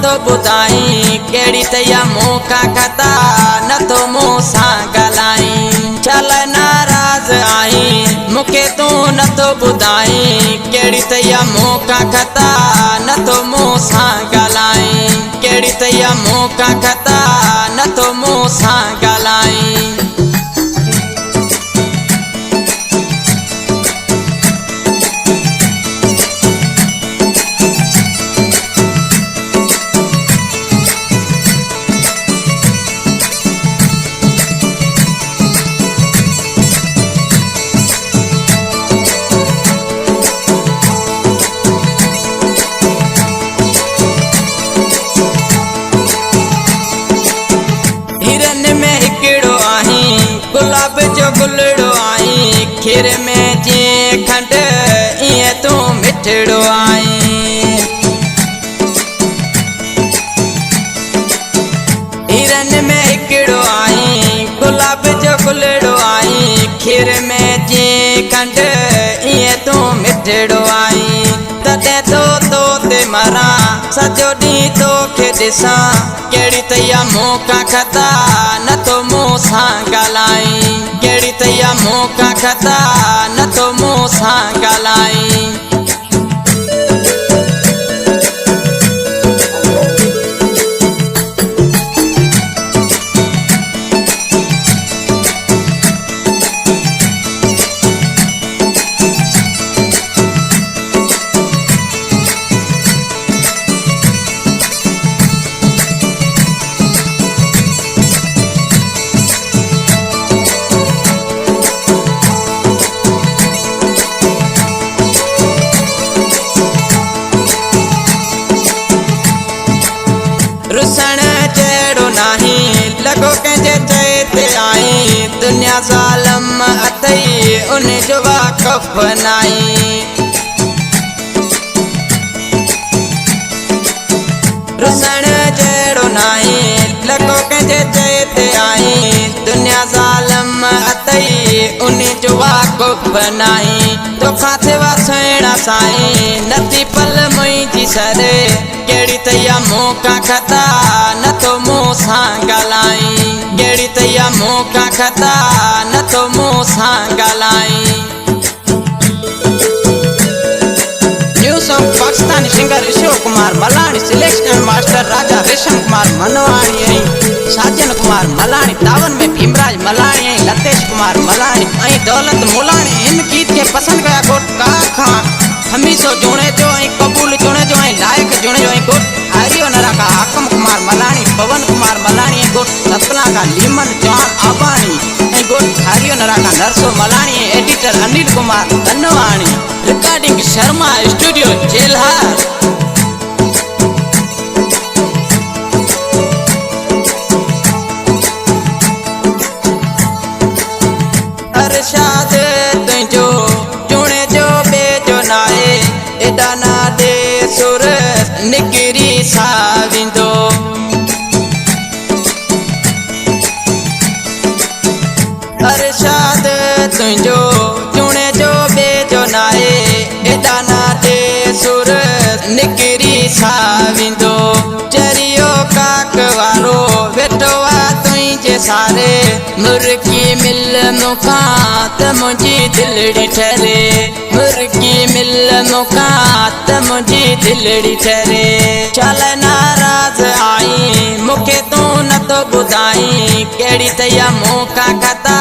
तो बुधाई केड़ी तैया मौका खता न तो मूसा गलाई चल नाराज आई मुके तू न तो बुधाई केड़ी तैया मौका खता न तो मूसा गलाई केड़ी तैया मौका खता न तो मूसा गलाई गुलाब जो गुलड़ो आई खीर में जे खंड ये तू मिठड़ो आई हिरन में हिकड़ो आई गुलाब जो गुलड़ो आई खीर में जे खंड ये तू मिठड़ो आई तदे तो ते मरा सजो डी तो के दिसा केड़ी तैया मौका खता न तो मूसा गलाई केड़ी तैया मौका खता न तो मूसा गलाई रुसण जेड़ो नाही लगो कंहिंजे चए ते आई दुनिया ज़ालम अथई उन जो वाक़फ़ नाई रुसण जेड़ो नाही लगो कंहिंजे चए ते आई दुनिया ज़ालम अथई उन जो वाक़फ़ नाई तोखां थिवा सुहिणा साईं नथी पल मुंहिंजी सर केड़ी तैया मौका खता न तो मूसा गलाई केड़ी तैया मौका खता न तो मूसा गलाई new song Pakistani singer Ashok Kumar Malani selection master Raja Resham Kumar मनवाणी साजन कुमार मलानी तावन में भीमराज मलानी लतेश कुमार मलानी दौलत मुलानी इन गीत के पसंद कया गोट का खां हमीसो जुणे जो कबूल जुणे जो लायक जुणे जो गोट हरियो नरा का हाकम कुमार मलानी पवन कुमार मलानी गोट सतना का लीमन जॉन आबानी गोट हरियो नरा का नरसो Malani editor Anil Kumar Dhanwani recording Sharma studio जेलहार अरशाद तुझो जुणे जो बेजो नाए एडा ना दे सुर निकरी साविंदो अरशाद तुझो जुणे जो बेजो नाए एडा ना दे सुर निकरी साविंदो चरियो काक वारो वेठो तुझे सारे मुर्गी मिल मुखात मुझी दिलड़ी ठहरे मुर्गी मिल मुखात मुझी दिलड़ी ठहरे चल नाराज आई मुके तू न तो बुधाई केड़ी तैया मौका खता